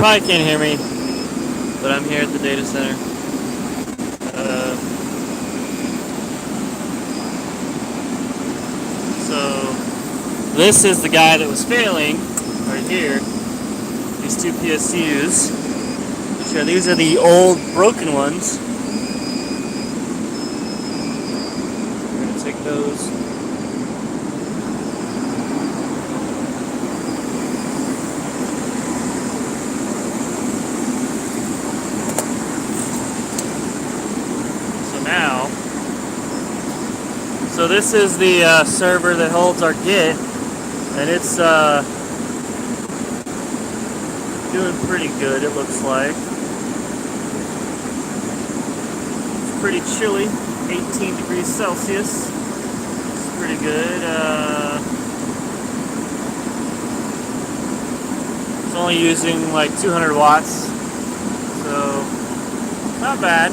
probably can't hear me, but I'm here at the data center. So this is the guy that was failing right here. These two PSUs. Sure, these are the old broken ones. We're gonna take those. So this is the server that holds our Git, and it's doing pretty good, it looks like. It's pretty chilly, 18 degrees Celsius. It's pretty good. It's only using like 200 watts, so not bad.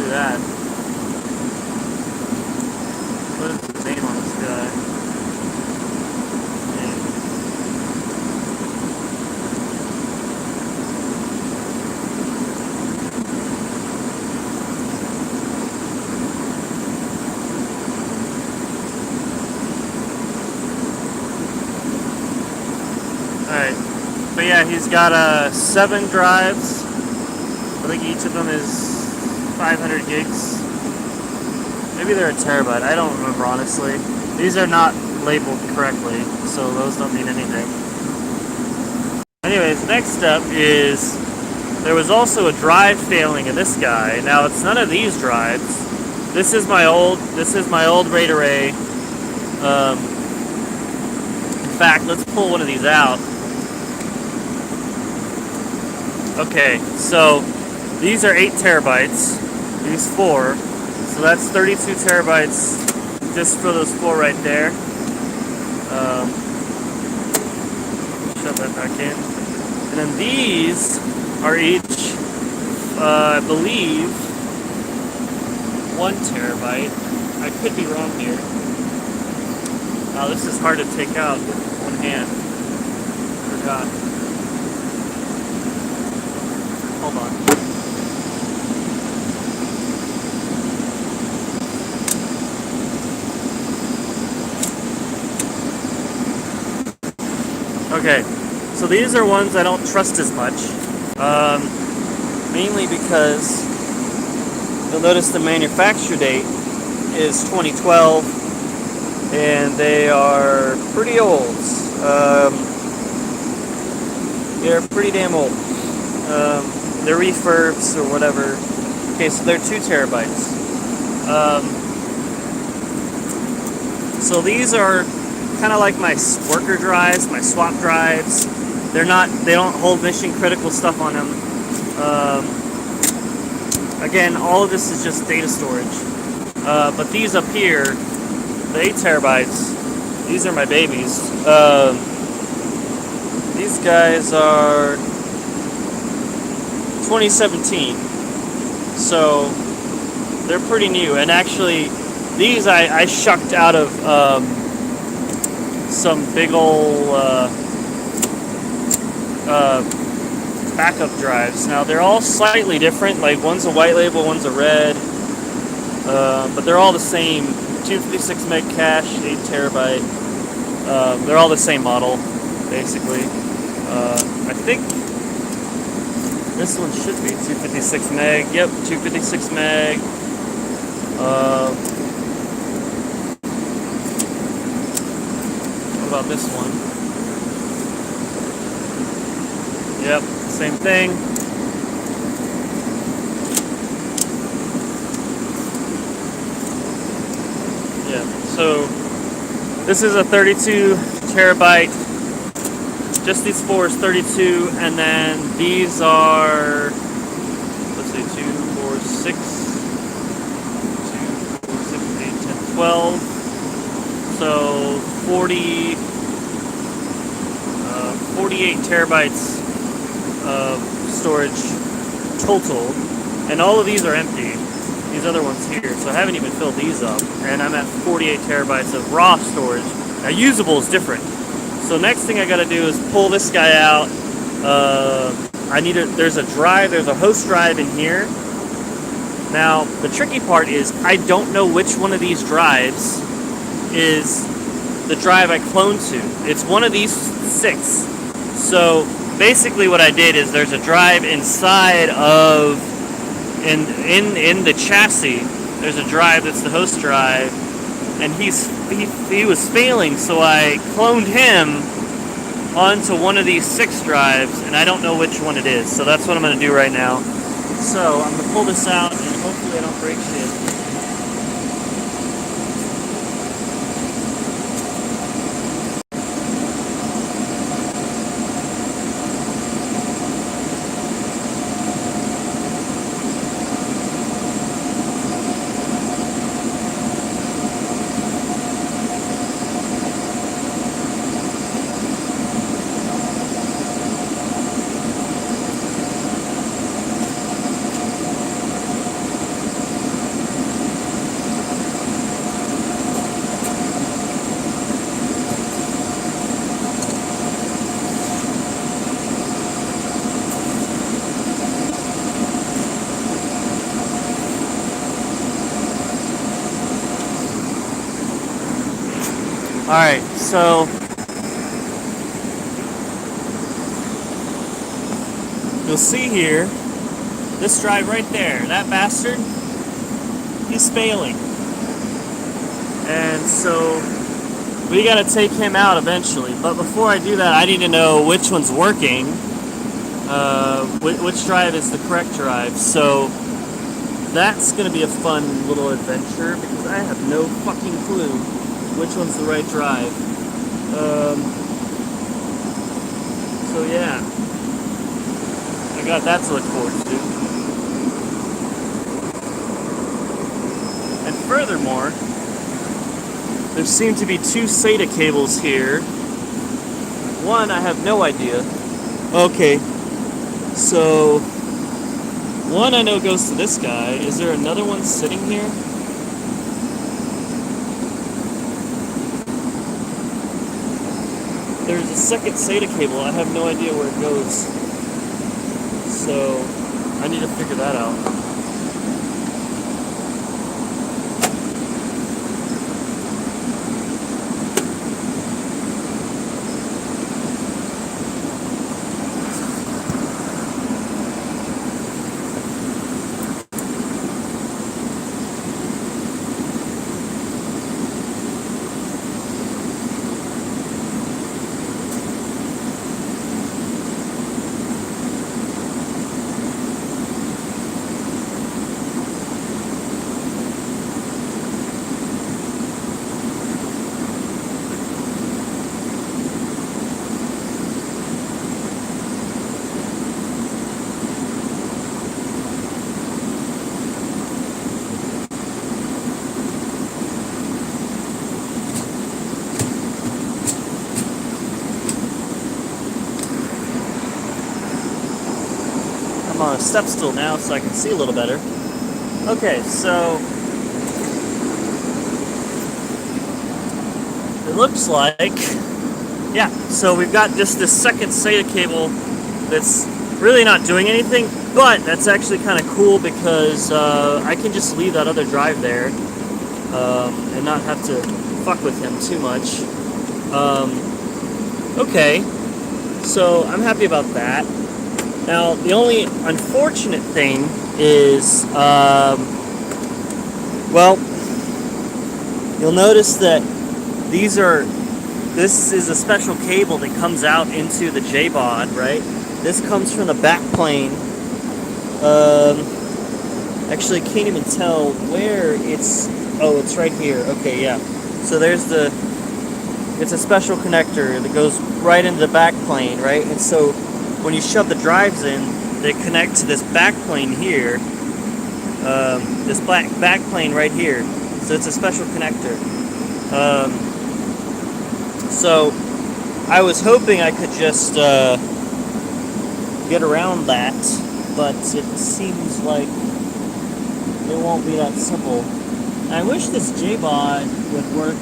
That. What is the name on this guy? Alright. But yeah, he's got 7 drives. I think each of them is 500 gigs. Maybe they're a terabyte. I don't remember, honestly. These are not labeled correctly, so those don't mean anything. Anyways, next up is there was also a drive failing in this guy. Now it's none of these drives. This is my old RAID array. In fact, let's pull one of these out. Okay, so these are 8 terabytes. These 4, so that's 32 terabytes just for those 4 right there. Shove that back in. And then these are each, I believe, 1 terabyte. I could be wrong here. Oh, this is hard to take out with one hand. Forgot. Hold on. Okay, so these are ones I don't trust as much, mainly because you'll notice the manufacture date is 2012, and they are pretty old. They're pretty damn old. They're refurbs or whatever. Okay, so they're 2 terabytes. So these are kind of like my worker drives, my swap drives. They don't hold mission critical stuff on them. Again, all of this is just data storage. But these up here, the 8 terabytes, these are my babies. These guys are 2017. So they're pretty new. And actually, these I shucked out of some big ol' backup drives. Now they're all slightly different, like one's a white label, one's a red, but they're all the same, 256 meg cache, 8 terabyte. They're all the same model, basically. I think this one should be 256 meg, yep, 256 meg. What about this one? Yep, same thing. Yeah, so this is a 32 terabyte. Just these 4 is 32, and then these are, let's see, 2, 4, 6, 2, 4, 6, 8, 10, 12. So 48 terabytes of storage total, and all of these are empty. These other ones here, so I haven't even filled these up, and I'm at 48 terabytes of raw storage. Now, usable is different. So next thing I got to do is pull this guy out. There's a drive, there's a host drive in here. Now, the tricky part is I don't know which one of these drives is the drive I cloned to. It's one of these 6. So basically what I did is there's a drive inside of, in the chassis, there's a drive that's the host drive, and he was failing, so I cloned him onto one of these 6 drives, and I don't know which one it is. So that's what I'm going to do right now. So I'm going to pull this out, and hopefully I don't break shit. Alright, so you'll see here, this drive right there, that bastard, he's failing. And so we gotta take him out eventually. But before I do that, I need to know which one's working, which drive is the correct drive. So that's gonna be a fun little adventure because I have no fucking clue which one's the right drive. So yeah, I got that to look forward to. And furthermore, there seem to be 2 SATA cables here. One, I have no idea. Okay, so one I know goes to this guy. Is there another one sitting here? There's a second SATA cable. I have no idea where it goes. So I need to figure that out. I'm on a step stool now so I can see a little better. Okay, so it looks like, yeah, so we've got just this second SATA cable that's really not doing anything, but that's actually kind of cool because I can just leave that other drive there and not have to fuck with him too much. Okay, so I'm happy about that. Now, the only unfortunate thing is, well, you'll notice that this is a special cable that comes out into the J-bod, right? This comes from the back plane. Actually, I can't even tell where it's right here. Okay, yeah. So it's a special connector that goes right into the back plane, right? And so when you shove the drives in, they connect to this back plane here, this back plane right here. So it's a special connector. So I was hoping I could just get around that, but it seems like it won't be that simple. I wish this J-bod would work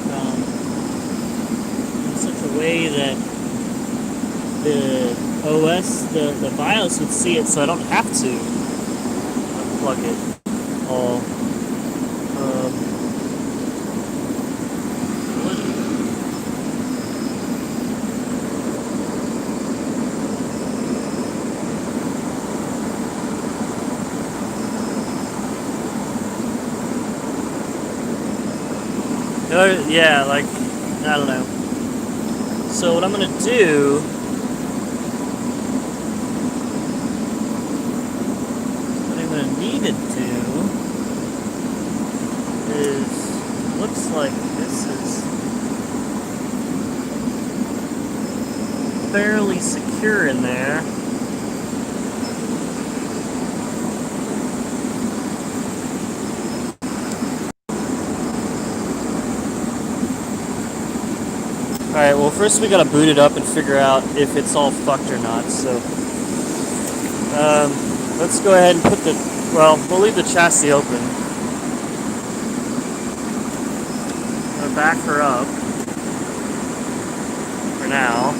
way that the OS, the BIOS would see it, so I don't have to unplug it all. Yeah, like, I don't know. So what I'm gonna do, what I'm gonna need to do is, looks like this is fairly secure in there. Alright, well first we gotta boot it up and figure out if it's all fucked or not, so let's go ahead and put we'll leave the chassis open. I'm gonna back her up for now.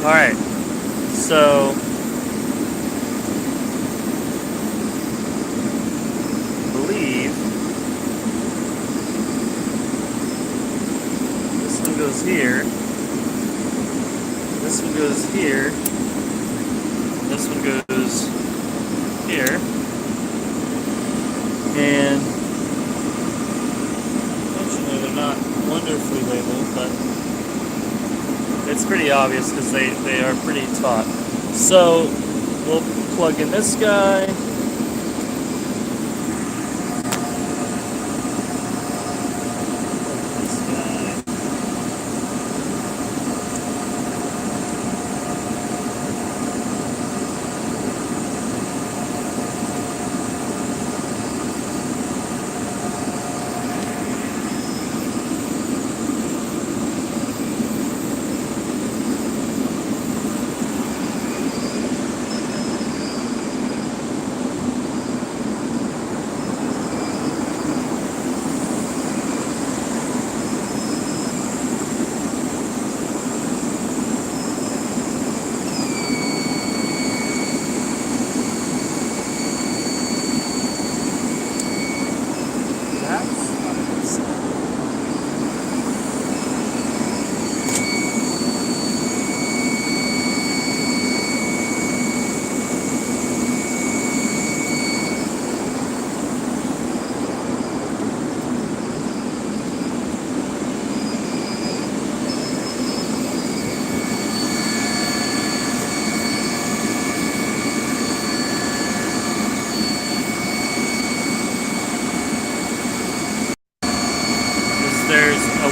Alright, so goes here, this one goes here, this one goes here, and unfortunately they're not wonderfully labeled, but it's pretty obvious because they are pretty taut. So we'll plug in this guy.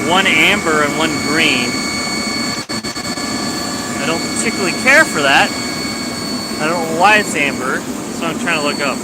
One amber and one green. I don't particularly care for that. I don't know why it's amber, so I'm trying to look up.